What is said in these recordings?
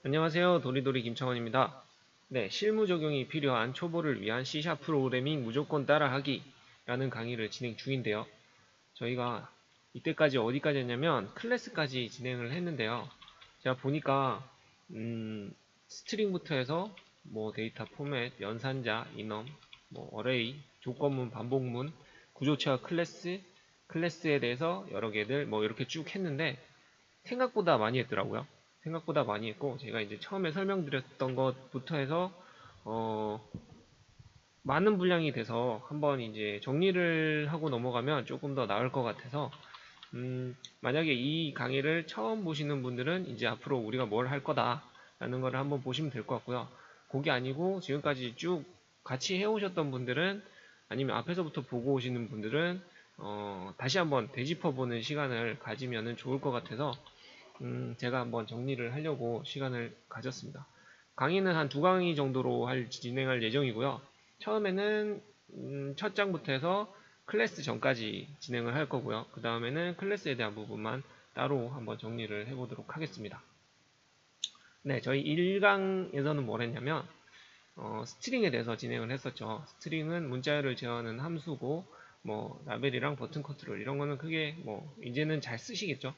안녕하세요. 도리도리 김창원입니다. 네, 실무 적용이 필요한 초보를 위한 C# 프로그래밍 무조건 따라하기 라는 강의를 진행 중인데요. 저희가 이때까지 어디까지 했냐면 클래스까지 진행을 했는데요. 제가 보니까 스트링부터 해서 뭐 데이터 포맷, 연산자, 인엄, 뭐 어레이, 조건문, 반복문, 구조체와 클래스, 클래스에 대해서 여러 개들 뭐 이렇게 쭉 했는데 생각보다 많이 했더라고요. 생각보다 많이 했고 제가 이제 처음에 설명드렸던 것부터 해서 어, 많은 분량이 돼서 한번 이제 정리를 하고 넘어가면 조금 더 나을 것 같아서 만약에 이 강의를 처음 보시는 분들은 이제 앞으로 우리가 뭘 할 거다라는 걸 한번 보시면 될 것 같고요. 그게 아니고 지금까지 쭉 같이 해오셨던 분들은 아니면 앞에서부터 보고 오시는 분들은 다시 한번 되짚어보는 시간을 가지면 좋을 것 같아서 제가 한번 정리를 하려고 시간을 가졌습니다. 강의는 한 두 강의 정도로 진행할 예정이고요. 처음에는 첫 장부터 해서 클래스 전까지 진행을 할 거고요. 그 다음에는 클래스에 대한 부분만 따로 한번 정리를 해보도록 하겠습니다. 네, 저희 1강에서는 뭘 했냐면 스트링에 대해서 진행을 했었죠. 스트링은 문자열을 제어하는 함수고 뭐 라벨이랑 버튼 컨트롤 이런 거는 크게 뭐 이제는 잘 쓰시겠죠.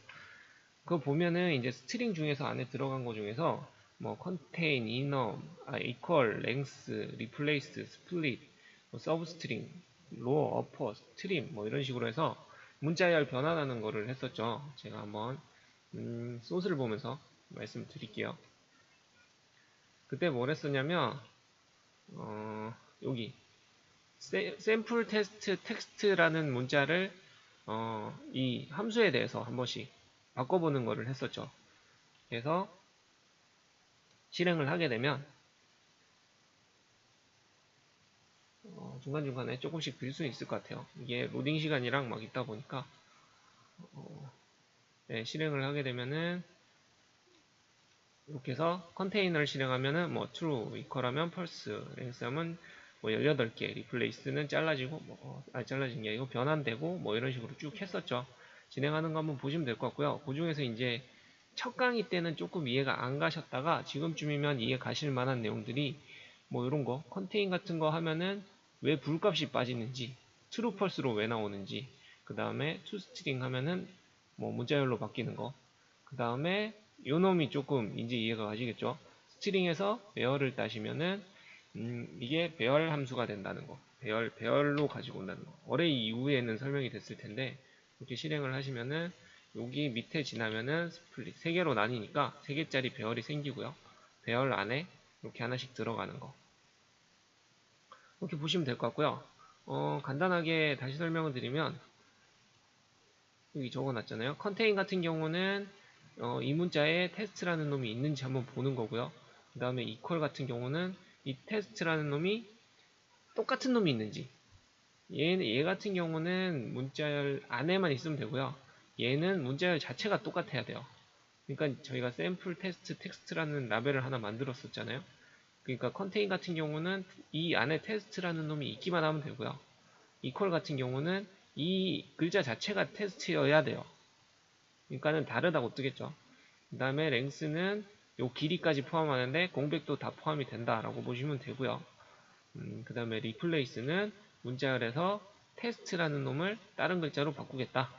그거 보면은 이제 스트링 중에서 안에 들어간 거 중에서 뭐 contain, enum, equal, length, replace, split, 뭐 substring, lower, upper, trim 뭐 이런 식으로 해서 문자열 변환하는 거를 했었죠. 제가 한번 소스를 보면서 말씀드릴게요. 그때 뭘 했었냐면 여기 샘플 테스트 텍스트라는 문자를 이 함수에 대해서 한 번씩 바꿔보는 거를 했었죠. 그래서 실행을 하게 되면 중간중간에 조금씩 빌 수 있을 것 같아요. 이게 로딩 시간이랑 막 있다 보니까 네, 실행을 하게 되면은 이렇게 해서 컨테이너를 실행하면은 뭐 true equal하면 false, 랭스하면 뭐 18개, replace는 잘라지고 잘라진 게 아니고 변환되고 뭐 이런 식으로 쭉 했었죠. 진행하는 거 한번 보시면 될 것 같고요. 그 중에서 이제 첫 강의 때는 조금 이해가 안 가셨다가 지금쯤이면 이해 가실 만한 내용들이 뭐 이런 거 컨테인 같은 거 하면은 왜 불값이 빠지는지 true false로 왜 나오는지 그 다음에 toString 하면은 뭐 문자열로 바뀌는 거 그 다음에 요 놈이 조금 이제 이해가 가시겠죠. 스트링에서 배열을 따시면은 이게 배열 함수가 된다는 거 배열로 가지고 온다는 거 어레이 이후에는 설명이 됐을 텐데 이렇게 실행을 하시면은 여기 밑에 지나면은 스플릿 3개로 나뉘니까 3개짜리 배열이 생기고요. 배열 안에 이렇게 하나씩 들어가는 거 이렇게 보시면 될 것 같고요. 간단하게 다시 설명을 드리면 여기 적어놨잖아요. 컨테인 같은 경우는 이 문자에 테스트라는 놈이 있는지 한번 보는 거고요. 그 다음에 equal 같은 경우는 이 테스트라는 놈이 똑같은 놈이 있는지 얘 같은 경우는 문자열 안에만 있으면 되고요. 얘는 문자열 자체가 똑같아야 돼요. 그러니까 저희가 샘플 테스트 텍스트라는 라벨을 하나 만들었었잖아요. 그러니까 컨테인 같은 경우는 이 안에 테스트라는 놈이 있기만 하면 되고요. equal 같은 경우는 이 글자 자체가 테스트여야 돼요. 그러니까는 다르다고 뜨겠죠. 그 다음에 랭스는 요 길이까지 포함하는데 공백도 다 포함이 된다라고 보시면 되고요. 그 다음에 리플레이스는 문자열에서 테스트라는 놈을 다른 글자로 바꾸겠다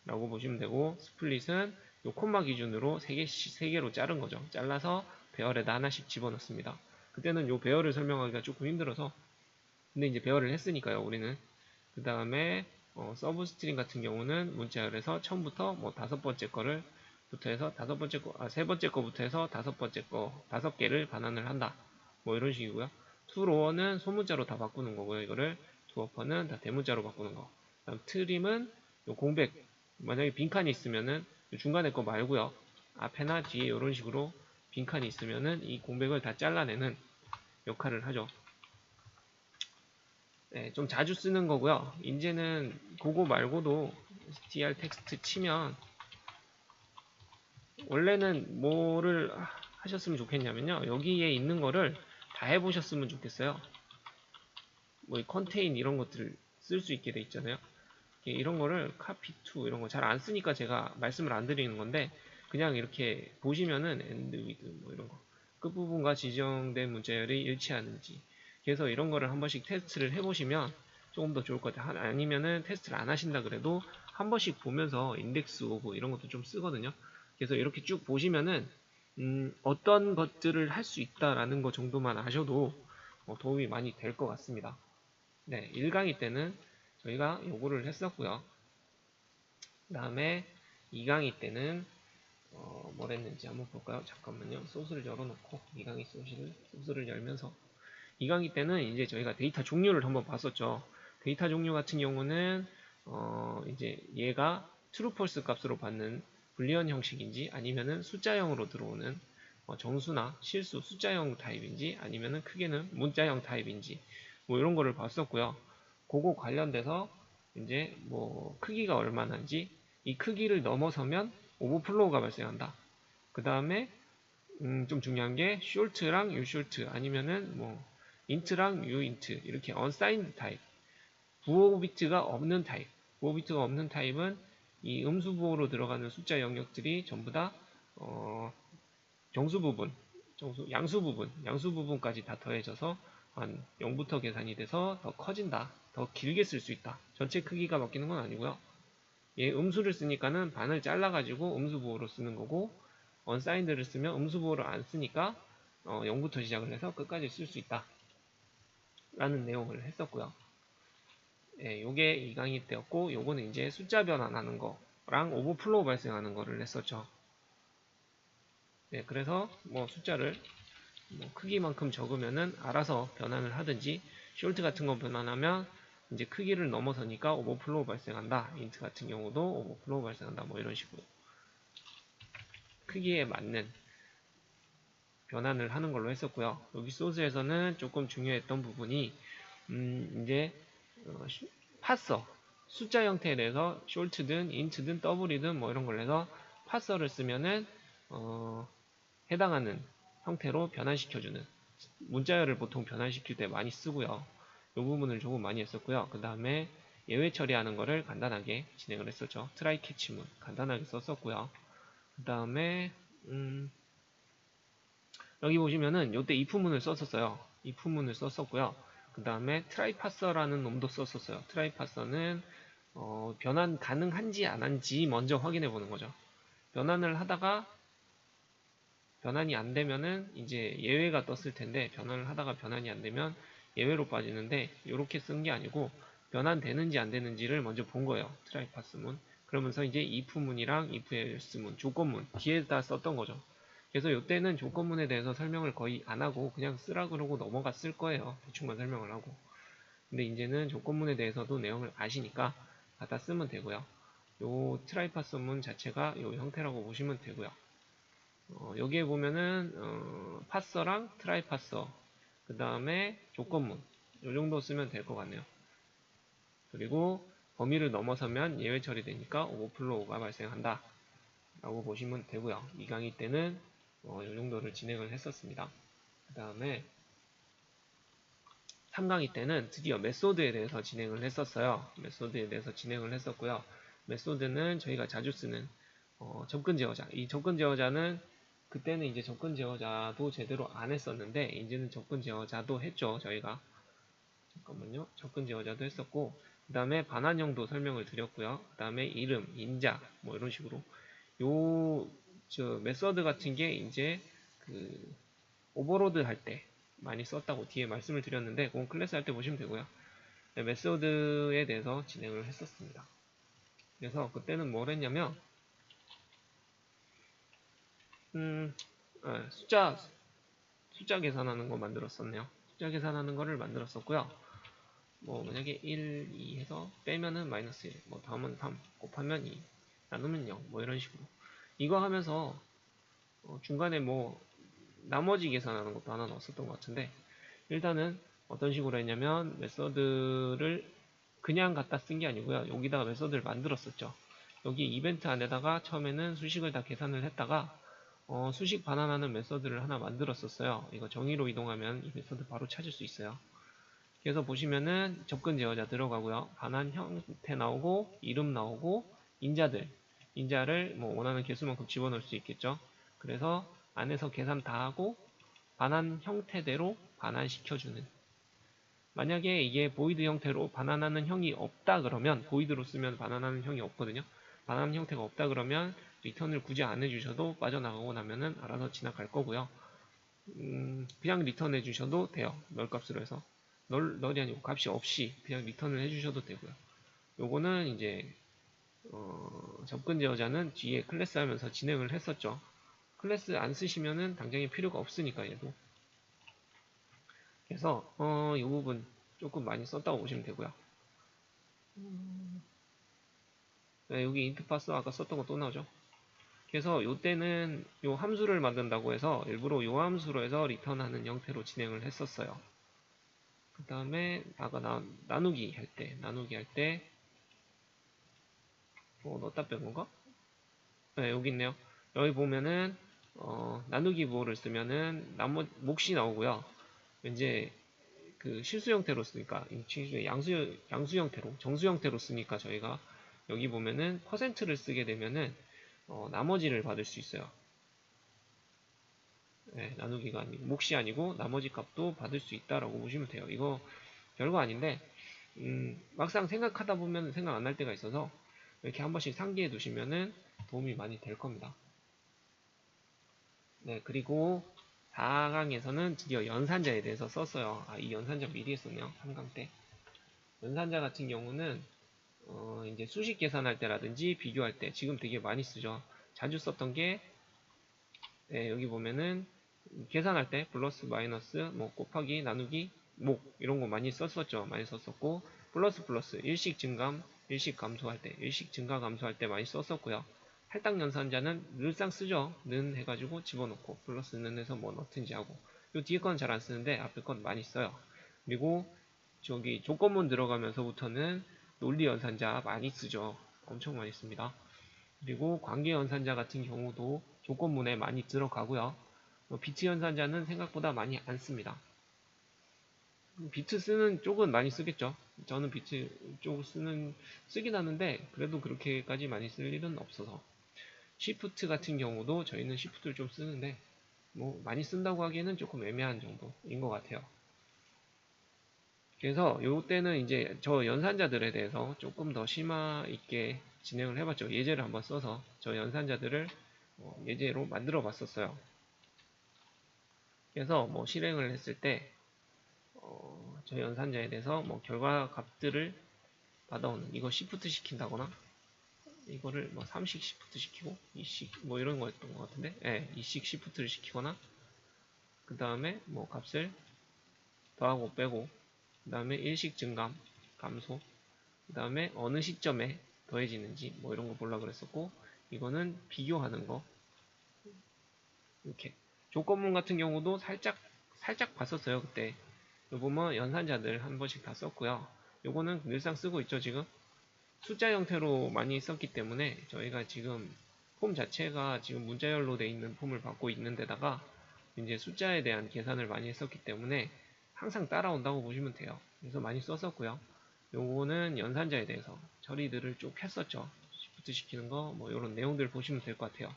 라고 보시면 되고 스플릿은 요 콤마 기준으로 3개로 자른 거죠. 잘라서 배열에다 하나씩 집어넣습니다. 그때는 요 배열을 설명하기가 조금 힘들어서 근데 이제 배열을 했으니까요 우리는 그 다음에 서브 스트링 같은 경우는 문자열에서 처음부터 뭐 5번째 거를 부터 해서 세 번째 거부터 해서 5번째 거 5개를 반환을 한다. 뭐 이런 식이고요. 투로어는 소문자로 다 바꾸는 거고요. 이거를 투어퍼는 다 대문자로 바꾸는 거. 그다음 트림은 요 공백 만약에 빈칸이 있으면은 중간에 거 말고요. 앞에나 뒤에 이런 식으로 빈칸이 있으면은 이 공백을 다 잘라내는 역할을 하죠. 네, 좀 자주 쓰는 거고요. 이제는 그거 말고도 str 텍스트 치면 원래는 뭐를 하셨으면 좋겠냐면요. 여기에 있는 거를 다 해보셨으면 좋겠어요. 뭐 컨테인 이런 것들을 쓸 수 있게 돼 있잖아요. 이런 거를 copy to 이런 거 잘 안 쓰니까 제가 말씀을 안 드리는 건데 그냥 이렇게 보시면은 and with 뭐 이런 거 끝부분과 지정된 문자열이 일치하는지 그래서 이런 거를 한 번씩 테스트를 해보시면 조금 더 좋을 것 같아요. 아니면은 테스트를 안 하신다 그래도 한 번씩 보면서 인덱스 오브 이런 것도 좀 쓰거든요. 그래서 이렇게 쭉 보시면은 어떤 것들을 할 수 있다라는 것 정도만 아셔도 도움이 많이 될 것 같습니다. 네, 1강의 때는 저희가 요거를 했었고요. 그 다음에 2강의 때는 뭘 했는지 한번 볼까요? 잠깐만요. 소스를 열어놓고 2강의 소스를 열면서 2강의 때는 이제 저희가 데이터 종류를 한번 봤었죠. 데이터 종류 같은 경우는 이제 얘가 true, false 값으로 받는 불리언 형식인지 아니면은 숫자형으로 들어오는 정수나 실수 숫자형 타입인지 아니면은 크게는 문자형 타입인지 뭐 이런 거를 봤었고요. 그거 관련돼서 이제 뭐 크기가 얼마나인지 이 크기를 넘어서면 오버플로우가 발생한다. 그 다음에 좀 중요한 게 short랑 ushort 아니면은 뭐 int랑 uint 이렇게 unsigned 타입 부호 비트가 없는 타입 부호 비트가 없는 타입은 이 음수 부호로 들어가는 숫자 영역들이 전부 다 정수 부분 양수 부분까지 다 더해져서 한 0부터 계산이 돼서 더 커진다 더 길게 쓸 수 있다 전체 크기가 바뀌는 건 아니고요 얘 음수를 쓰니까는 반을 잘라가지고 음수 부호로 쓰는 거고 언사인드를 쓰면 음수 부호를 안 쓰니까 0부터 시작을 해서 끝까지 쓸 수 있다 라는 내용을 했었고요. 예, 요게 2강의 때였고 요거는 이제 숫자 변환하는 거랑 오버플로우 발생하는 거를 했었죠. 네, 그래서 뭐 숫자를 뭐 크기만큼 적으면은 알아서 변환을 하든지 숄트 같은 거 변환하면 이제 크기를 넘어서니까 오버플로우 발생한다. 인트 같은 경우도 오버플로우 발생한다. 뭐 이런 식으로 크기에 맞는 변환을 하는 걸로 했었고요. 여기 소스에서는 조금 중요했던 부분이 이제 파서 숫자 형태에 대해서 숄트든 인트든 더블이든 뭐 이런 걸 해서 파서를 쓰면은 해당하는 형태로 변환시켜주는 문자열을 보통 변환시킬 때 많이 쓰고요. 이 부분을 조금 많이 했었고요. 그 다음에 예외 처리하는 거를 간단하게 진행을 했었죠. 트라이 캐치문 간단하게 썼었고요. 그 다음에 여기 보시면은 요때 if문을 썼었어요. if문을 썼었고요. 그 다음에 트라이 파서라는 놈도 썼었어요. 트라이 파서는 변환 가능한지 안 한지 먼저 확인해 보는 거죠. 변환을 하다가 변환이 안 되면은 이제 예외가 떴을 텐데 변환을 하다가 변환이 안 되면 예외로 빠지는데 이렇게 쓴 게 아니고 변환되는지 안 되는지를 먼저 본 거예요. 트라이 파스문. 그러면서 이제 if문이랑 ifelse문 조건문 뒤에다 썼던 거죠. 그래서 이때는 조건문에 대해서 설명을 거의 안 하고 그냥 쓰라 그러고 넘어갔을 거예요. 대충만 설명을 하고. 근데 이제는 조건문에 대해서도 내용을 아시니까 갖다 쓰면 되고요. 요 트라이파서문 자체가 요 형태라고 보시면 되고요. 여기에 보면은 파서랑 트라이파서 그 다음에 조건문 요 정도 쓰면 될 것 같네요. 그리고 범위를 넘어서면 예외 처리되니까 오버플로우가 발생한다 라고 보시면 되고요. 2강의 때는 이 정도를 진행을 했었습니다. 그 다음에 3강의 때는 드디어 메소드에 대해서 진행을 했었어요. 메소드에 대해서 진행을 했었고요. 메소드는 저희가 자주 쓰는 접근 제어자. 이 접근 제어자는 그때는 이제 접근 제어자도 제대로 안 했었는데 이제는 접근 제어자도 했죠. 저희가 잠깐만요. 접근 제어자도 했었고 그 다음에 반환형도 설명을 드렸고요. 그 다음에 이름, 인자 뭐 이런 식으로 메서드 같은 게 이제 그 오버로드 할 때 많이 썼다고 뒤에 말씀을 드렸는데 그건 클래스 할 때 보시면 되고요. 네, 메소드에 대해서 진행을 했었습니다. 그래서 그때는 뭘 했냐면 숫자 계산하는 거 만들었었네요. 숫자 계산하는 거를 만들었었고요. 뭐 만약에 1, 2 해서 빼면은 마이너스 1, 뭐 다음은 3, 곱하면 2, 나누면 0, 뭐 이런 식으로 이거 하면서 중간에 뭐 나머지 계산하는 것도 하나 넣었었던 것 같은데 일단은 어떤 식으로 했냐면 메서드를 그냥 갖다 쓴 게 아니고요. 여기다가 메서드를 만들었었죠. 여기 이벤트 안에다가 처음에는 수식을 다 계산을 했다가 수식 반환하는 메서드를 하나 만들었었어요. 이거 정의로 이동하면 이 메서드 바로 찾을 수 있어요. 그래서 보시면은 접근 제어자 들어가고요. 반환 형태 나오고 이름 나오고 인자들 인자를 뭐 원하는 개수만큼 집어넣을 수 있겠죠. 그래서 안에서 계산 다 하고 반환 형태대로 반환시켜주는. 만약에 이게 보이드 형태로 반환하는 형이 없다 그러면, 보이드로 쓰면 반환하는 형이 없거든요. 반환 형태가 없다 그러면 리턴을 굳이 안 해주셔도 빠져나가고 나면은 알아서 지나갈 거고요. 그냥 리턴 해주셔도 돼요. 널 값으로 해서. 널이 아니고 값이 없이 그냥 리턴을 해주셔도 되고요. 요거는 이제 접근 제어자는 뒤에 클래스 하면서 진행을 했었죠. 클래스 안 쓰시면은 당장에 필요가 없으니까 얘도. 그래서 이 부분 조금 많이 썼다고 보시면 되고요. 네, 여기 int 파스 아까 썼던 거 또 나오죠. 그래서 요때는 요 함수를 만든다고 해서 일부러 요 함수로 해서 리턴하는 형태로 진행을 했었어요. 그 다음에 아까 나누기 할 때 넣었다 뺀 건가? 네, 여기 있네요. 여기 보면은 나누기 부호를 쓰면은 몫이 나오고요. 이제 그 실수 형태로 쓰니까 양수 형태로 정수 형태로 쓰니까 저희가 여기 보면은 퍼센트를 쓰게 되면은 나머지를 받을 수 있어요. 네, 나누기가 아니고 몫이 아니고 나머지 값도 받을 수 있다라고 보시면 돼요. 이거 별거 아닌데 막상 생각하다 보면 생각 안 날 때가 있어서 이렇게 한 번씩 상기해 두시면은 도움이 많이 될 겁니다. 네, 그리고 4강에서는 드디어 연산자에 대해서 썼어요. 이 연산자 미리 했었네요. 3강 때. 연산자 같은 경우는 이제 수식 계산할 때라든지 비교할 때 지금 되게 많이 쓰죠. 자주 썼던 게 네, 여기 보면은 계산할 때 플러스 마이너스 뭐 곱하기 나누기 목 이런 거 많이 썼었죠. 많이 썼었고 플러스 일식 증감 일식 감소할 때 일식 증가 감소할 때 많이 썼었고요. 할당 연산자는 늘상 쓰죠. 는 해가지고 집어넣고 플러스는 해서 뭐 넣든지 하고 요 뒤에 건 잘 안 쓰는데 앞에 건 많이 써요. 그리고 저기 조건문 들어가면서부터는 논리 연산자 많이 쓰죠. 엄청 많이 씁니다. 그리고 관계 연산자 같은 경우도 조건문에 많이 들어가고요. 비트 연산자는 생각보다 많이 안 씁니다. 비트 쓰는 쪽은 많이 쓰겠죠. 저는 비트 쪽 쓰긴 하는데 그래도 그렇게까지 많이 쓸 일은 없어서. 시프트 같은 경우도 저희는 시프트를 좀 쓰는데 뭐 많이 쓴다고 하기에는 조금 애매한 정도인 것 같아요. 그래서 요때는 이제 저 연산자들에 대해서 조금 더 심화 있게 진행을 해봤죠. 예제를 한번 써서 저 연산자들을 예제로 만들어 봤었어요. 그래서 뭐 실행을 했을 때 저 연산자에 대해서 뭐 결과 값들을 받아오는 이거 시프트 시킨다거나 이거를 뭐 3식 시프트 시키고 2식 뭐 이런 거였던 것 같은데 2식 시프트를 시키거나 그 다음에 뭐 값을 더하고 빼고 그 다음에 일식 증감 감소 그 다음에 어느 시점에 더해지는지 뭐 이런 거 보려고 그랬었고 이거는 비교하는 거 이렇게 조건문 같은 경우도 살짝 봤었어요 그때. 요 보면 연산자들 한 번씩 다 썼고요. 요거는 늘상 쓰고 있죠 지금. 숫자 형태로 많이 썼기 때문에 저희가 지금 폼 자체가 지금 문자열로 되어 있는 폼을 받고 있는 데다가 이제 숫자에 대한 계산을 많이 했었기 때문에 항상 따라온다고 보시면 돼요. 그래서 많이 썼었고요. 요거는 연산자에 대해서 처리들을 쭉 했었죠. 시프트 시키는 거 뭐 이런 내용들 보시면 될 것 같아요.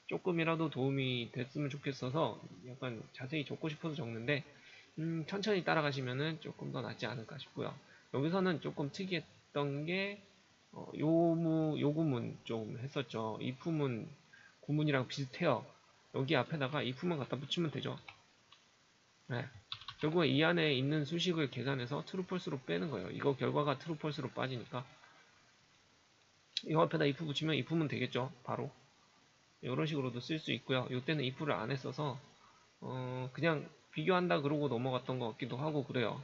조금이라도 도움이 됐으면 좋겠어서 약간 자세히 적고 싶어서 적는데 천천히 따라가시면은 조금 더 낫지 않을까 싶고요. 여기서는 조금 특이했던 게 요구문 좀 했었죠. if문 구문이랑 비슷해요. 여기 앞에다가 if문 갖다 붙이면 되죠. 네. 결국에 이 안에 있는 수식을 계산해서 true false로 빼는 거예요. 이거 결과가 true false로 빠지니까 이거 앞에다 if 붙이면 if문 되겠죠. 바로 이런 식으로도 쓸 수 있고요. 이때는 if를 안 했어서 그냥 비교한다 그러고 넘어갔던 것 같기도 하고 그래요.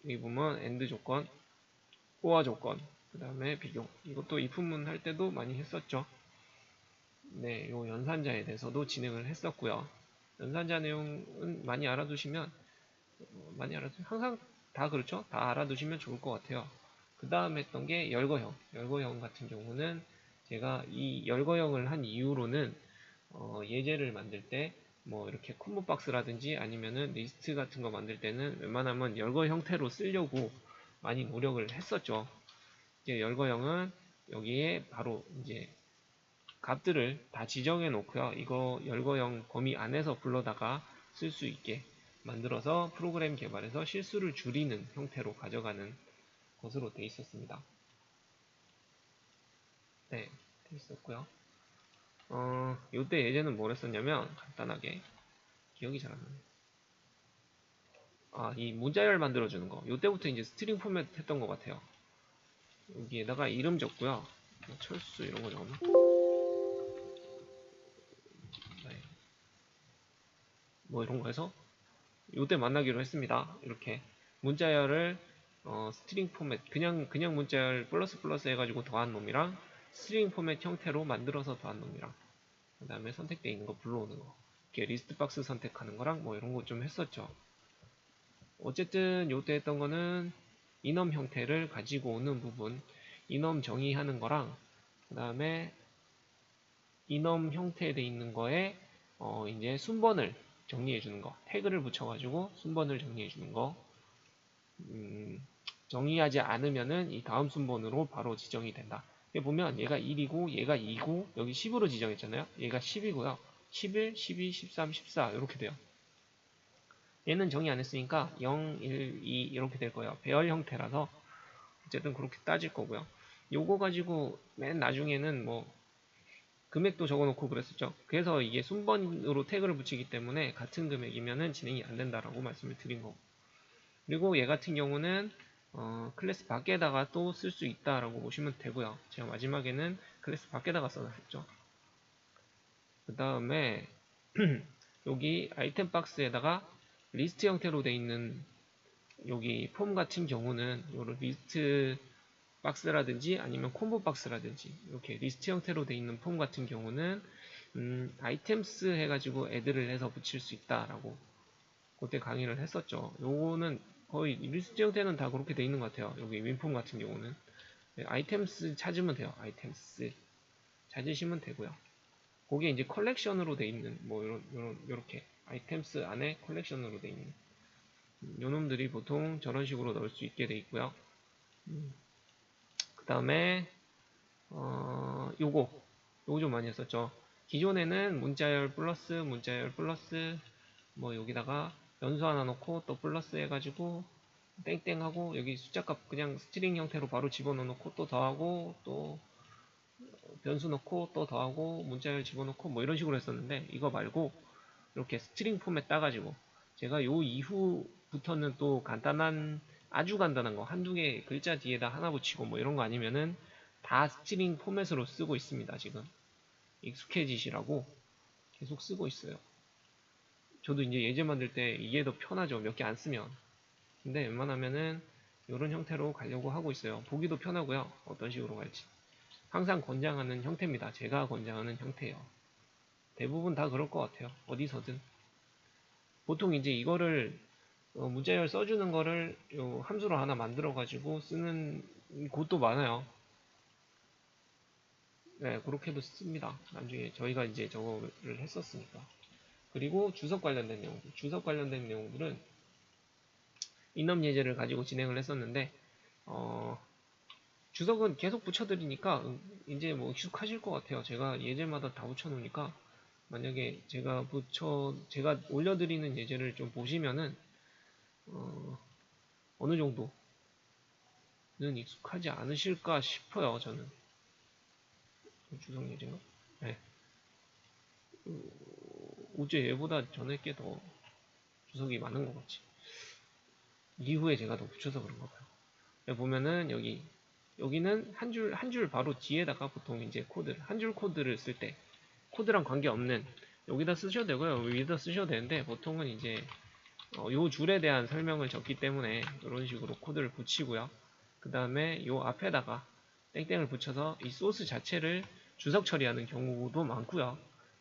여기 보면 AND 조건, OR 조건, 그 다음에 비교. 이것도 if문 할 때도 많이 했었죠. 네, 요 연산자에 대해서도 진행을 했었고요. 연산자 내용은 많이 알아두시면 항상 다 그렇죠? 다 알아두시면 좋을 것 같아요. 그 다음 했던 게 열거형. 열거형 같은 경우는 제가 이 열거형을 한 이유로는 예제를 만들 때 뭐 이렇게 콤보박스라든지 아니면은 리스트 같은 거 만들 때는 웬만하면 열거 형태로 쓰려고 많이 노력을 했었죠. 이제 열거형은 여기에 바로 이제 값들을 다 지정해 놓고요. 이거 열거형 범위 안에서 불러다가 쓸 수 있게 만들어서 프로그램 개발에서 실수를 줄이는 형태로 가져가는 것으로 되어 있었습니다. 네, 되어 있었고요. 요때 예제는 뭘 했었냐면 간단하게 기억이 잘 안 나네. 이 문자열 만들어주는 거. 요때부터 이제 스트링 포맷 했던 것 같아요. 여기에다가 이름 적고요. 뭐 철수 이런 거 적었나? 네. 뭐 이런 거 해서 요때 만나기로 했습니다. 이렇게 문자열을 스트링 포맷 그냥 문자열 플러스 플러스 해가지고 더한 놈이랑 스트링 포맷 형태로 만들어서 더한 놈이랑 그 다음에 선택되어 있는 거 불러오는 거 이렇게 리스트 박스 선택하는 거랑 뭐 이런 거 좀 했었죠. 어쨌든 요때 했던 거는 인엄 형태를 가지고 오는 부분 인엄 정의하는 거랑 그 다음에 인엄 형태에 돼 있는 거에 이제 순번을 정리해 주는 거 태그를 붙여가지고 순번을 정리해 주는 거 정의하지 않으면은 이 다음 순번으로 바로 지정이 된다. 여기 보면 얘가 1이고 얘가 2고 여기 10으로 지정했잖아요. 얘가 10이고요. 11, 12, 13, 14 이렇게 돼요. 얘는 정의 안 했으니까 0, 1, 2 이렇게 될 거예요. 배열 형태라서 어쨌든 그렇게 따질 거고요. 요거 가지고 맨 나중에는 뭐 금액도 적어놓고 그랬었죠. 그래서 이게 순번으로 태그를 붙이기 때문에 같은 금액이면은 진행이 안 된다라고 말씀을 드린 거고. 그리고 얘 같은 경우는 클래스 밖에다가 또 쓸 수 있다라고 보시면 되고요. 제가 마지막에는 클래스 밖에다가 써놨었죠. 그 다음에 여기 아이템 박스에다가 리스트 형태로 돼 있는 여기 폼 같은 경우는 요런 리스트 박스라든지 아니면 콤보 박스라든지 이렇게 리스트 형태로 돼 있는 폼 같은 경우는 아이템스 해가지고 애드를 해서 붙일 수 있다라고 그때 강의를 했었죠. 요거는 거의 리스트 형태는 다 그렇게 돼 있는 것 같아요. 여기 윈폼 같은 경우는 아이템스 찾으면 돼요. 아이템스 찾으시면 되고요. 거기에 이제 컬렉션으로 돼 있는 뭐 요렇게 아이템스 안에 컬렉션으로 돼 있는 요놈들이 보통 저런 식으로 넣을 수 있게 돼 있고요. 그 다음에 요거 좀 많이 했었죠. 기존에는 문자열 플러스 뭐 여기다가 연수 하나 넣고 또 플러스 해가지고 땡땡하고 여기 숫자값 그냥 스트링 형태로 바로 집어넣어 놓고 또 더하고 또 변수 넣고 또 더하고 문자열 집어넣고 뭐 이런 식으로 했었는데 이거 말고 이렇게 스트링 포맷 따가지고 제가 요 이후부터는 또 간단한 아주 간단한 거 한두 개 글자 뒤에다 하나 붙이고 뭐 이런 거 아니면은 다 스트링 포맷으로 쓰고 있습니다. 지금 익숙해지시라고 계속 쓰고 있어요. 저도 이제 예제 만들 때 이게 더 편하죠. 몇 개 안 쓰면. 근데 웬만하면은 이런 형태로 가려고 하고 있어요. 보기도 편하고요. 어떤 식으로 갈지. 항상 권장하는 형태입니다. 제가 권장하는 형태예요. 대부분 다 그럴 것 같아요. 어디서든. 보통 이제 이거를 문자열 써주는 거를 함수로 하나 만들어 가지고 쓰는 곳도 많아요. 네, 그렇게도 씁니다. 나중에 저희가 이제 저거를 했었으니까. 그리고 주석 관련된 내용들. 주석 관련된 내용들은 인업 예제를 가지고 진행을 했었는데, 주석은 계속 붙여드리니까 이제 뭐 익숙하실 것 같아요. 제가 예제마다 다 붙여놓으니까 만약에 제가 올려드리는 예제를 좀 보시면은 어느 정도는 익숙하지 않으실까 싶어요. 저는 주석 예제가 네. 어제 얘보다 전에 게 더 주석이 많은 것 같지. 이후에 제가 더 붙여서 그런가 봐요. 여기 보면은 여기는 한 줄 바로 뒤에다가 보통 이제 한 줄 코드를 쓸 때 코드랑 관계없는 여기다 쓰셔도 되고요. 위에다 쓰셔도 되는데 보통은 이제 요 줄에 대한 설명을 적기 때문에 이런 식으로 코드를 붙이고요. 그 다음에 요 앞에다가 땡땡을 붙여서 이 소스 자체를 주석 처리하는 경우도 많고요.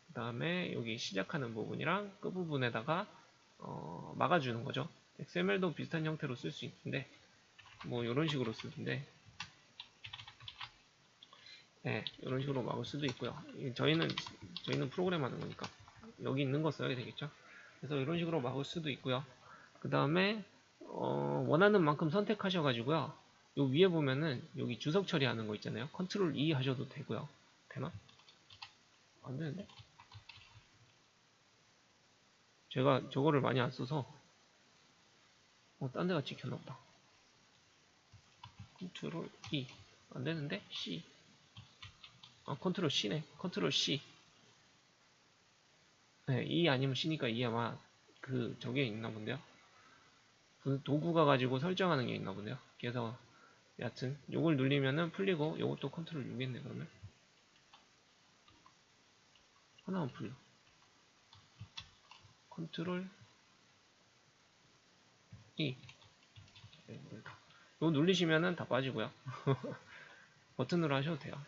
그 다음에 여기 시작하는 부분이랑 끝부분에다가 막아주는 거죠. XML도 비슷한 형태로 쓸 수 있는데 뭐 이런 식으로 쓰는데 네, 이런 식으로 막을 수도 있고요. 저희는 프로그램 하는 거니까 여기 있는 거 써야 되겠죠. 그래서 이런 식으로 막을 수도 있고요. 그 다음에 원하는 만큼 선택하셔가지고요. 요 위에 보면은 여기 주석 처리하는 거 있잖아요. 컨트롤 E 하셔도 되고요. 되나? 안 되는데? 제가 저거를 많이 안 써서 딴 데가 찍혔나 보다. 컨트롤 E 안 되는데? C 컨트롤 C네. 컨트롤 C. 네, E 아니면 C니까 E 아마 저게 있나 본데요. 그 도구가 가지고 설정하는 게 있나 본데요. 그래서 여하튼 요걸 누르면은 풀리고 요것도 컨트롤 6겠네 그러면. 하나만 풀려. 컨트롤 E. 네, 요거 누르시면은 다 빠지고요. 버튼으로 하셔도 돼요.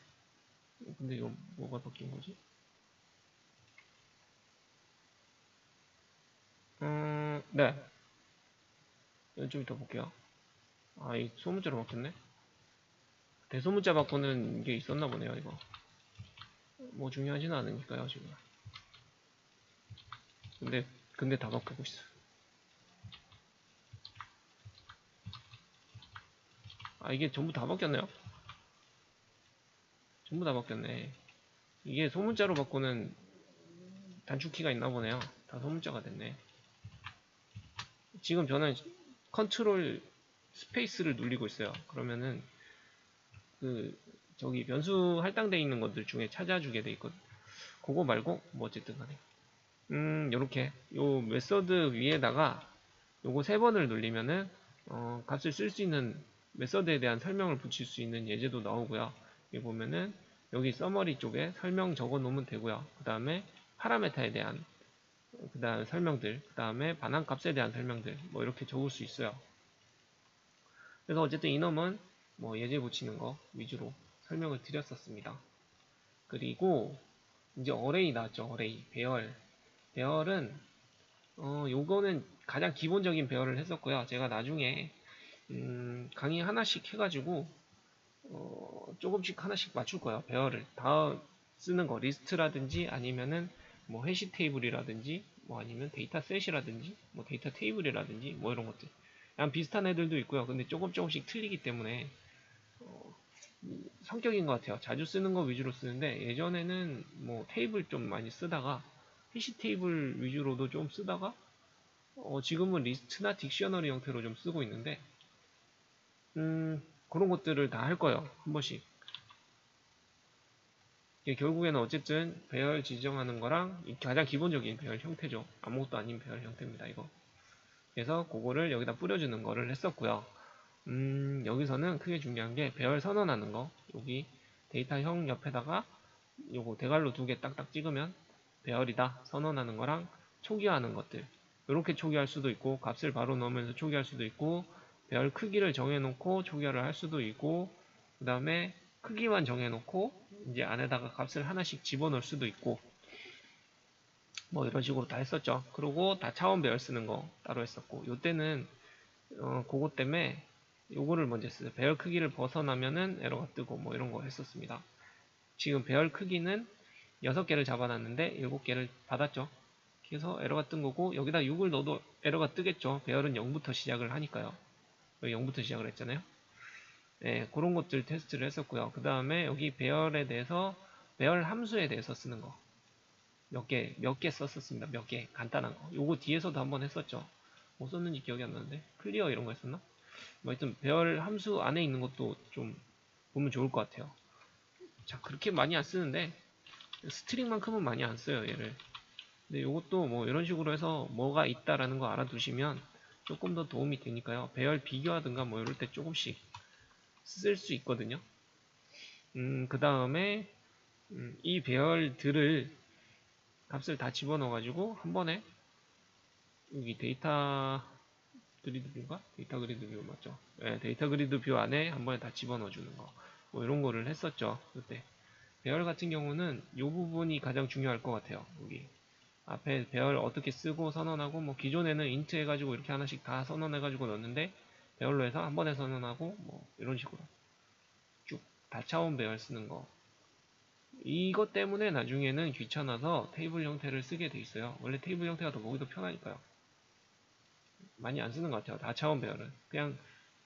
근데 이거 뭐가 바뀐 거지? 네. 좀 이따 볼게요. 이 소문자로 바뀌었네? 대소문자 바꾸는 게 있었나 보네요, 이거. 뭐 중요하지는 않으니까요, 지금. 근데 다 바뀌고 있어. 이게 전부 다 바뀌었네요? 전부 다 바뀌었네. 이게 소문자로 바꾸는 단축키가 있나 보네요. 다 소문자가 됐네. 지금 저는 컨트롤 스페이스를 누르고 있어요. 그러면은 저기 변수 할당되어 있는 것들 중에 찾아주게 돼 있거든. 그거 말고 뭐 어쨌든 간에 요렇게 요 메서드 위에다가 요거 3번을 누르면은 값을 쓸 수 있는 메서드에 대한 설명을 붙일 수 있는 예제도 나오고요. 여기 보면은 여기 서머리 쪽에 설명 적어 놓으면 되고요. 그 다음에 파라메타에 대한 그 다음 설명들, 그 다음에 반환값에 대한 설명들 뭐 이렇게 적을 수 있어요. 그래서 어쨌든 이놈은 뭐 예제 붙이는 거 위주로 설명을 드렸었습니다. 그리고 이제 어레이 나왔죠. 어레이 배열. 배열은 요거는 가장 기본적인 배열을 했었고요. 제가 나중에 강의 하나씩 해가지고 조금씩 하나씩 맞출 거예요. 배열을 다 쓰는 거 리스트라든지 아니면은 뭐 해시 테이블이라든지 뭐 아니면 데이터 셋이라든지 뭐 데이터 테이블이라든지 뭐 이런 것들 그냥 비슷한 애들도 있고요. 근데 조금씩 틀리기 때문에 성격인 것 같아요. 자주 쓰는 거 위주로 쓰는데 예전에는 뭐 테이블 좀 많이 쓰다가 해시 테이블 위주로도 좀 쓰다가 지금은 리스트나 딕셔너리 형태로 좀 쓰고 있는데 그런 것들을 다 할 거예요. 한 번씩. 결국에는 어쨌든 배열 지정하는 거랑 가장 기본적인 배열 형태죠. 아무것도 아닌 배열 형태입니다. 이거. 그래서 그거를 여기다 뿌려주는 거를 했었고요. 여기서는 크게 중요한 게 배열 선언하는 거. 여기 데이터형 옆에다가 요거 대괄호 2개 딱딱 찍으면 배열이다 선언하는 거랑 초기화하는 것들. 이렇게 초기화할 수도 있고 값을 바로 넣으면서 초기화할 수도 있고 배열 크기를 정해놓고 초기화를 할 수도 있고 그 다음에 크기만 정해놓고 이제 안에다가 값을 하나씩 집어넣을 수도 있고 뭐 이런 식으로 다 했었죠. 그리고 다차원 배열 쓰는 거 따로 했었고 요때는 그것 때문에 요거를 먼저 쓰요. 배열 크기를 벗어나면은 에러가 뜨고 뭐 이런 거 했었습니다. 지금 배열 크기는 6개를 잡아놨는데 7개를 받았죠. 그래서 에러가 뜬 거고 여기다 6을 넣어도 에러가 뜨겠죠. 배열은 0부터 시작을 하니까요. 0부터 시작을 했잖아요. 네, 그런 것들 테스트를 했었고요. 그 다음에 여기 배열에 대해서 배열 함수에 대해서 쓰는 거 몇 개 썼었습니다. 몇 개 간단한 거. 요거 뒤에서도 한번 했었죠. 뭐 썼는지 기억이 안 나는데 클리어 이런 거 했었나? 뭐 하여튼 배열 함수 안에 있는 것도 좀 보면 좋을 것 같아요. 자 그렇게 많이 안 쓰는데 스트링만큼은 많이 안 써요 얘를. 근데 요것도 뭐 이런 식으로 해서 뭐가 있다라는 거 알아두시면 조금 더 도움이 되니까요. 배열 비교하든가 뭐 이럴 때 조금씩 쓸 수 있거든요. 그 다음에 이 배열들을 값을 다 집어넣어 가지고 한 번에 여기 데이터 그리드 뷰인가? 데이터 그리드 뷰 맞죠? 네, 데이터 그리드 뷰 안에 한 번에 다 집어넣어 주는 거. 뭐 이런 거를 했었죠. 그때. 배열 같은 경우는 이 부분이 가장 중요할 것 같아요. 여기. 앞에 배열 어떻게 쓰고 선언하고 뭐 기존에는 인트 해가지고 이렇게 하나씩 다 선언해가지고 넣었는데 배열로 해서 한 번에 선언하고 뭐 이런 식으로 쭉 다차원 배열 쓰는 거. 이것 때문에 나중에는 귀찮아서 테이블 형태를 쓰게 돼 있어요. 원래 테이블 형태가 더 보기도 편하니까요. 많이 안 쓰는 것 같아요. 다차원 배열은. 그냥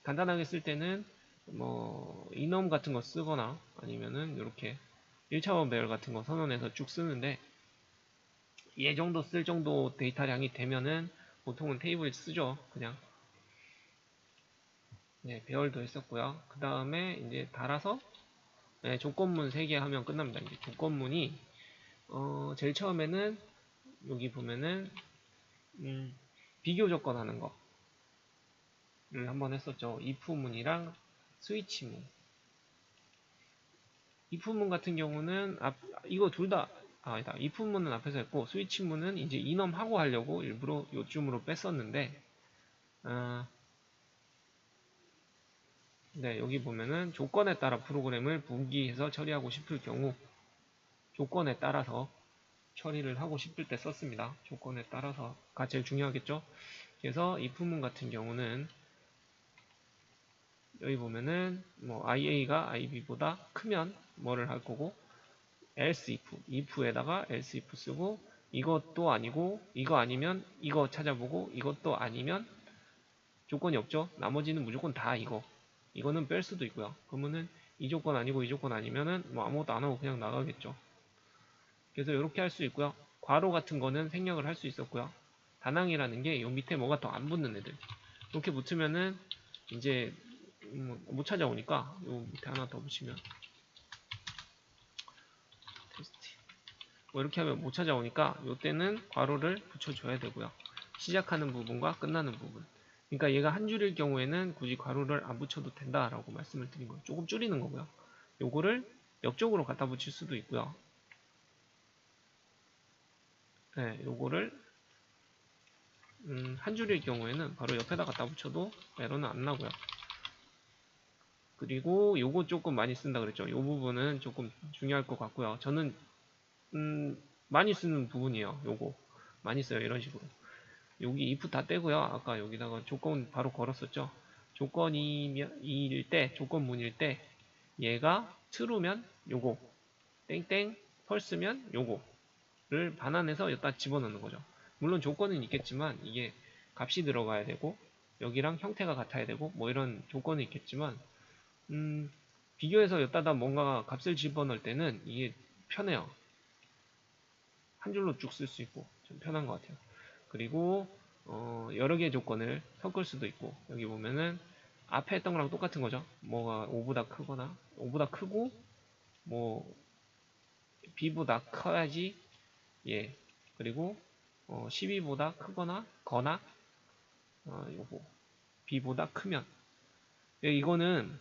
간단하게 쓸 때는 뭐 이넘 같은 거 쓰거나 아니면은 이렇게 1차원 배열 같은 거 선언해서 쭉 쓰는데, 얘 정도 쓸 정도 데이터량이 되면은 보통은 테이블 쓰죠. 그냥. 네, 배열도 했었고요. 그 다음에 이제 달아서, 네, 조건문 3개 하면 끝납니다. 이제 조건문이 제일 처음에는 여기 보면은 비교 조건 하는 거를 한번 했었죠. if문이랑 스위치문. if문 같은 경우는 이거 둘 다 아니다. if문은 앞에서 했고 스위치문은 이제 인엄하고 하려고 일부러 요쯤으로 뺐었는데, 네, 여기 보면은 조건에 따라 프로그램을 분기해서 처리하고 싶을 경우 조건에 따라서 처리를 하고 싶을 때 썼습니다. 조건에 따라서가 제일 중요하겠죠. 그래서 if문 같은 경우는 여기 보면은 뭐 ia가 ib보다 크면 뭐를 할 거고, else if에다가 else if 쓰고, 이것도 아니고 이거 아니면 이거 찾아보고, 이것도 아니면 조건이 없죠. 나머지는 무조건 다 이거는 뺄 수도 있고요. 그러면은 이 조건 아니고 이 조건 아니면은 뭐 아무것도 안 하고 그냥 나가겠죠. 그래서 이렇게 할 수 있고요. 괄호 같은 거는 생략을 할 수 있었고요. 단항이라는 게 요 밑에 뭐가 더 안 붙는 애들, 이렇게 붙으면은 이제 못 찾아오니까 요 밑에 하나 더 붙이면 테스트, 뭐 이렇게 하면 못 찾아오니까 요때는 괄호를 붙여줘야 되고요. 시작하는 부분과 끝나는 부분. 그러니까 얘가 한 줄일 경우에는 굳이 괄호를 안 붙여도 된다라고 말씀을 드린 거예요. 조금 줄이는 거고요. 요거를 옆쪽으로 갖다 붙일 수도 있고요. 네, 요거를 한 줄일 경우에는 바로 옆에다 갖다 붙여도 에러는 안 나고요. 그리고 요거 조금 많이 쓴다 그랬죠. 요 부분은 조금 중요할 것 같고요. 저는 많이 쓰는 부분이에요. 요거 많이 써요. 이런 식으로. 여기 if 다 떼고요. 아까 여기다가 조건 바로 걸었었죠. 조건일 때, 조건문일 때 얘가 true면 요거, 땡땡 false면 요거를 반환해서 여기다 집어넣는 거죠. 물론 조건은 있겠지만 이게 값이 들어가야 되고 여기랑 형태가 같아야 되고 뭐 이런 조건은 있겠지만, 비교해서 여기다 뭔가 값을 집어넣을 때는 이게 편해요. 한 줄로 쭉 쓸 수 있고 좀 편한 것 같아요. 그리고 여러 개의 조건을 섞을 수도 있고, 여기 보면은 앞에 했던 거랑 똑같은 거죠. 뭐가 5보다 크거나 5보다 크고 뭐 b보다 커야지 예, 그리고 12보다 크거나 요거 b보다 크면, 이거는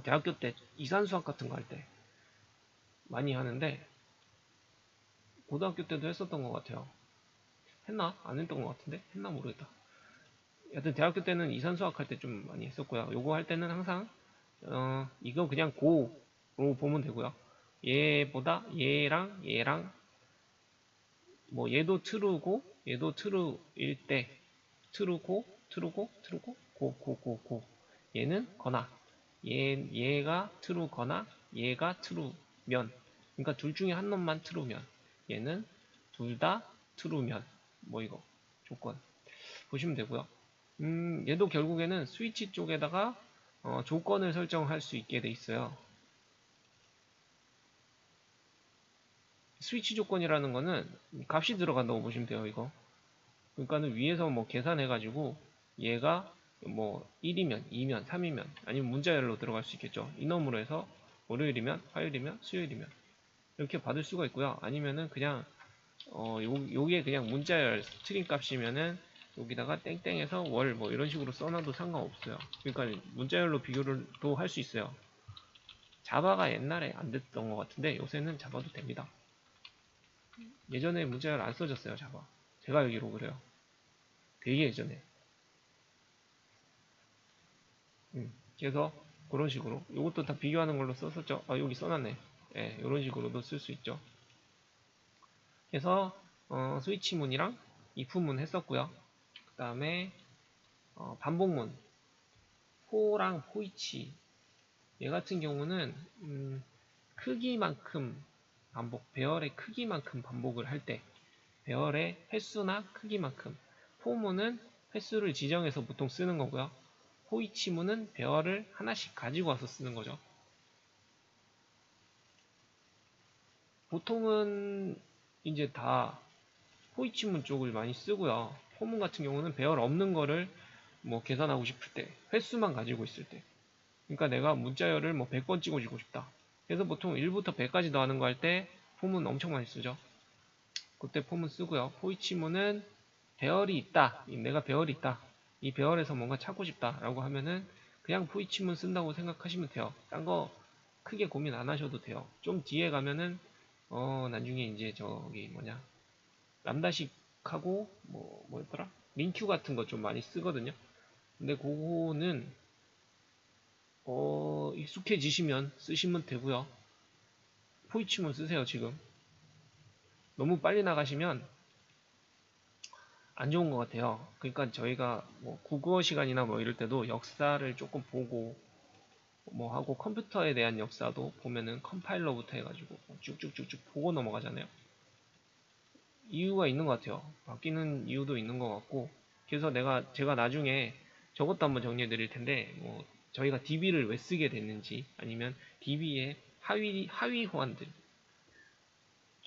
대학교 때 이산수학 같은 거 할 때 많이 하는데 고등학교 때도 했었던 것 같아요. 했나? 안 했던 것 같은데? 했나 모르겠다. 여튼 대학교 때는 이산수학 할 때 좀 많이 했었고요. 요거 할 때는 항상 이거 그냥 고로 보면 되고요. 얘보다 얘랑 뭐 얘도 true고 얘도 true일 때 true고 고 얘는 거나 얘가 true거나 얘가 true면, 그러니까 둘 중에 한 놈만 true면, 얘는 둘 다 true면 뭐 이거 조건 보시면 되고요. 얘도 결국에는 스위치 쪽에다가 조건을 설정할 수 있게 돼 있어요. 스위치 조건이라는 거는 값이 들어간다고 보시면 돼요, 이거. 그러니까는 위에서 뭐 계산해가지고 얘가 뭐 1이면, 2면, 3이면, 아니면 문자열로 들어갈 수 있겠죠. 이놈으로 해서 월요일이면, 화요일이면, 수요일이면 이렇게 받을 수가 있고요. 아니면은 그냥 요게 그냥 문자열 스트링 값이면은 여기다가 땡땡해서 월 뭐 이런 식으로 써놔도 상관없어요. 그러니까 문자열로 비교를 또 할 수 있어요. 자바가 옛날에 안 됐던 것 같은데 요새는 자바도 됩니다. 예전에 문자열 안 써졌어요, 자바. 제가 알기로 그래요. 되게 예전에. 그래서 그런 식으로 이것도 다 비교하는 걸로 썼었죠. 아, 여기 써놨네. 예, 이런 식으로도 쓸 수 있죠. 그래서 스위치문이랑 if문 했었고요. 그 다음에 반복문 포랑 포이치, 얘 같은 경우는 크기만큼 반복, 배열의 크기만큼 반복을 할 때 배열의 횟수나 크기만큼, 포문은 횟수를 지정해서 보통 쓰는 거고요. 포이치문은 배열을 하나씩 가지고 와서 쓰는 거죠. 보통은 이제 다 포이치문 쪽을 많이 쓰고요. 포문 같은 경우는 배열 없는 거를 뭐 계산하고 싶을 때, 횟수만 가지고 있을 때. 그러니까 내가 문자열을 뭐 100번 찍어주고 싶다. 그래서 보통 1부터 100까지 더하는 거 할 때 포문 엄청 많이 쓰죠. 그때 포문 쓰고요. 포이치문은 배열이 있다. 내가 배열이 있다. 이 배열에서 뭔가 찾고 싶다. 라고 하면은 그냥 포이치문 쓴다고 생각하시면 돼요. 딴 거 크게 고민 안 하셔도 돼요. 좀 뒤에 가면은 나중에 이제 저기 뭐냐 람다식하고 뭐였더라? 린큐 같은 거 좀 많이 쓰거든요. 근데 그거는 익숙해지시면 쓰시면 되고요. 포이치문 쓰세요. 지금 너무 빨리 나가시면 안 좋은 것 같아요. 그러니까 저희가 뭐 국어 시간이나 뭐 이럴 때도 역사를 조금 보고 뭐 하고 컴퓨터에 대한 역사도 보면은 컴파일러부터 해가지고 쭉쭉쭉쭉 보고 넘어가잖아요. 이유가 있는 것 같아요. 바뀌는 이유도 있는 것 같고. 그래서 제가 나중에 저것도 한번 정리해 드릴 텐데, 뭐, 저희가 DB를 왜 쓰게 됐는지, 아니면 DB의 하위 호환들.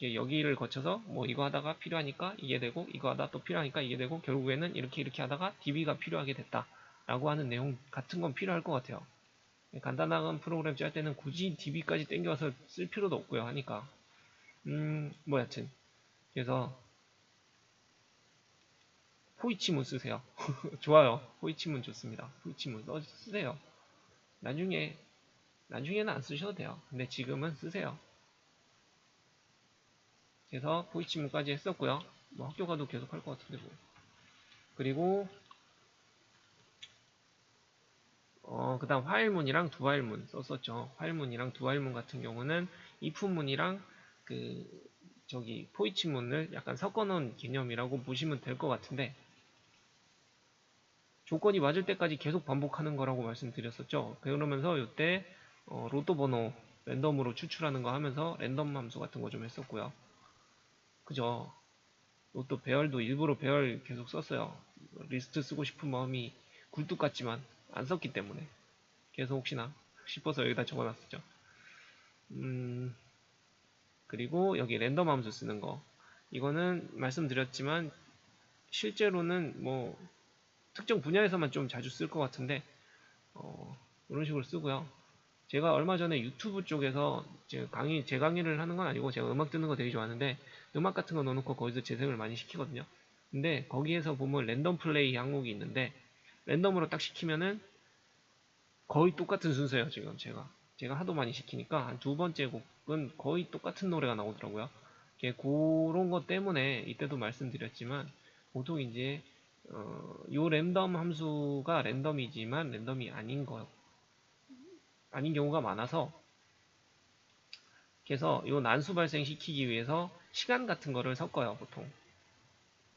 여기를 거쳐서, 뭐, 이거 하다가 필요하니까 이게 되고, 이거 하다 또 필요하니까 이게 되고, 결국에는 이렇게 하다가 DB가 필요하게 됐다. 라고 하는 내용 같은 건 필요할 것 같아요. 간단한 프로그램 짤 때는 굳이 DB까지 땡겨와서 쓸 필요도 없고요. 하니까. 뭐, 여튼. 그래서, 호이치문 쓰세요. 좋아요. 호이치문 좋습니다. 호이치문 쓰세요. 나중에는 안 쓰셔도 돼요. 근데 지금은 쓰세요. 그래서 호이치문까지 했었고요. 뭐 학교 가도 계속 할 것 같은데 뭐. 그리고 그 다음 화일문이랑 두화일문 썼었죠. 화일문이랑 두화일문 같은 경우는 if문이랑 저기 포이치문을 약간 섞어놓은 개념이라고 보시면 될 것 같은데, 조건이 맞을 때까지 계속 반복하는 거라고 말씀드렸었죠. 그러면서 이때 로또 번호 랜덤으로 추출하는 거 하면서 랜덤 함수 같은 거 좀 했었고요. 그죠? 로또 배열도 일부러 배열 계속 썼어요. 리스트 쓰고 싶은 마음이 굴뚝 같지만 안 썼기 때문에 계속 혹시나 싶어서 여기다 적어놨었죠. 그리고 여기 랜덤 함수 쓰는 거, 이거는 말씀드렸지만 실제로는 뭐 특정 분야에서만 좀 자주 쓸 것 같은데 이런 식으로 쓰고요. 제가 얼마 전에 유튜브 쪽에서 제 강의를 하는 건 아니고 제가 음악 듣는 거 되게 좋아하는데 음악 같은 거 넣어놓고 거기서 재생을 많이 시키거든요. 근데 거기에서 보면 랜덤 플레이 항목이 있는데 랜덤으로 딱 시키면은 거의 똑같은 순서예요. 지금 제가 하도 많이 시키니까 한 두 번째 곡은 거의 똑같은 노래가 나오더라고요. 그런 것 때문에 이때도 말씀드렸지만 보통 이제 요 랜덤 함수가 랜덤이지만 랜덤이 아닌 경우가 많아서, 그래서 요 난수 발생시키기 위해서 시간 같은 거를 섞어요. 보통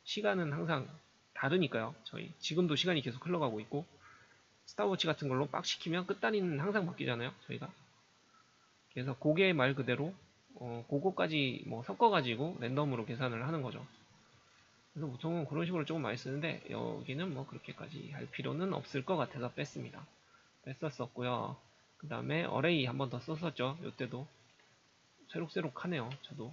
시간은 항상 다르니까요. 저희 지금도 시간이 계속 흘러가고 있고, 스타워치 같은 걸로 빡 시키면 끝단위는 항상 바뀌잖아요. 저희가. 그래서 그게 말 그대로 그거까지 뭐 섞어가지고 랜덤으로 계산을 하는 거죠. 그래서 보통은 그런 식으로 조금 많이 쓰는데 여기는 뭐 그렇게까지 할 필요는 없을 것 같아서 뺐습니다. 뺐었고요. 그 다음에 어레이 한 번 더 썼었죠. 이때도 새록새록하네요. 저도.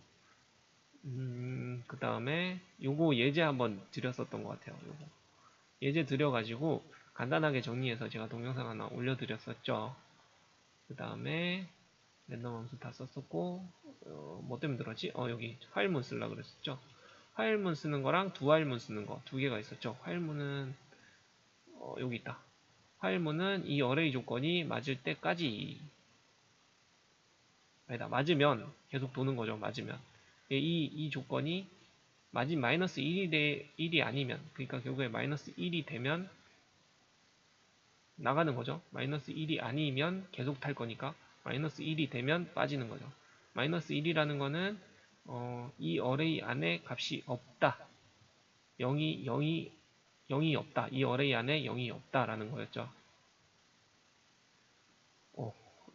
그 다음에 요거 예제 한번 드렸었던 것 같아요. 요거 예제 드려가지고 간단하게 정리해서 제가 동영상 하나 올려드렸었죠. 그 다음에 랜덤 함수 다 썼었고, 뭐 때문에 들었지? 여기 화일문 쓰려고 그랬었죠. 화일문 쓰는 거랑 두화일문 쓰는 거 두 개가 있었죠. 화일문은 여기 있다. 화일문은 이 어레이 조건이 맞을 때까지, 아니다, 맞으면 계속 도는 거죠. 맞으면 이 조건이 마이너스 1이 아니면, 그러니까 결국에 마이너스 1이 되면 나가는 거죠. 마이너스 1이 아니면 계속 탈 거니까 마이너스 1이 되면 빠지는 거죠. 마이너스 1이라는 거는 이 어레이 안에 값이 없다. 0이 없다. 이 어레이 안에 0이 없다라는 거였죠.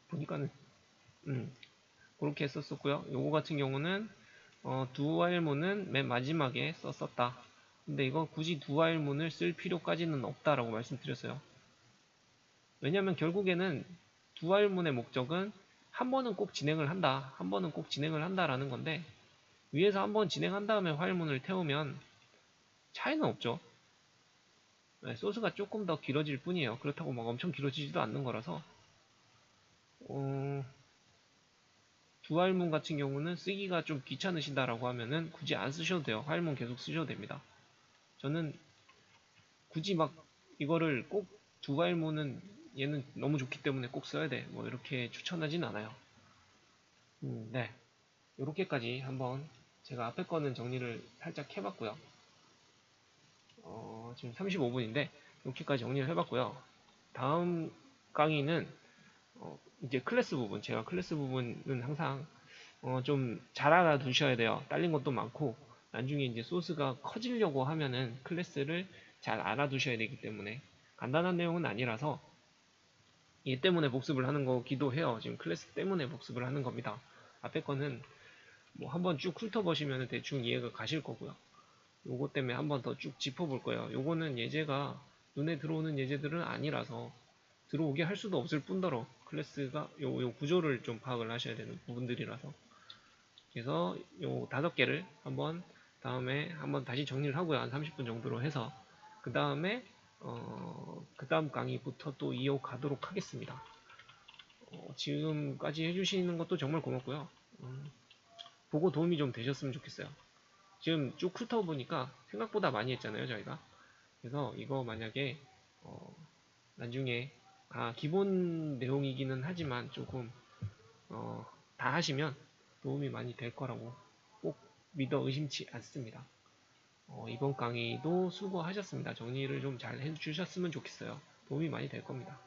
보니까는 그렇게 했었었고요. 요거 같은 경우는 두화일문은 맨 마지막에 썼었다. 근데 이거 굳이 두화일문을 쓸 필요까지는 없다라고 말씀드렸어요. 왜냐면 결국에는 두알문의 목적은 한 번은 꼭 진행을 한다. 한 번은 꼭 진행을 한다라는 건데 위에서 한 번 진행한 다음에 화일문을 태우면 차이는 없죠. 네, 소스가 조금 더 길어질 뿐이에요. 그렇다고 막 엄청 길어지지도 않는 거라서 두알문 같은 경우는 쓰기가 좀 귀찮으시다라고 하면은 굳이 안 쓰셔도 돼요. 화일문 계속 쓰셔도 됩니다. 저는 굳이 막 이거를 꼭 두알문은 얘는 너무 좋기 때문에 꼭 써야 돼. 뭐 이렇게 추천하진 않아요. 네. 요렇게까지 한번 제가 앞에 거는 정리를 살짝 해봤고요. 지금 35분인데 이렇게까지 정리를 해봤고요. 다음 강의는 이제 클래스 부분, 제가 클래스 부분은 항상 좀 잘 알아두셔야 돼요. 딸린 것도 많고 나중에 이제 소스가 커지려고 하면은 클래스를 잘 알아두셔야 되기 때문에 간단한 내용은 아니라서 얘 때문에 복습을 하는 거기도 해요. 지금 클래스 때문에 복습을 하는 겁니다. 앞에 거는 뭐 한번 쭉 훑어보시면 대충 이해가 가실 거고요. 요거 때문에 한번 더 쭉 짚어볼 거예요. 요거는 예제가 눈에 들어오는 예제들은 아니라서 들어오게 할 수도 없을 뿐더러 클래스가 요 구조를 좀 파악을 하셔야 되는 부분들이라서 그래서 요 5개를 한번 다음에 한번 다시 정리를 하고요. 한 30분 정도로 해서 그 다음에 그 다음 강의부터 또 이어가도록 하겠습니다. 지금까지 해주시는 것도 정말 고맙고요. 보고 도움이 좀 되셨으면 좋겠어요. 지금 쭉 훑어보니까 생각보다 많이 했잖아요, 저희가. 그래서 이거 만약에 나중에 기본 내용이기는 하지만 조금 다 하시면 도움이 많이 될 거라고 꼭 믿어 의심치 않습니다. 이번 강의도 수고하셨습니다. 정리를 좀 잘 해주셨으면 좋겠어요. 도움이 많이 될 겁니다.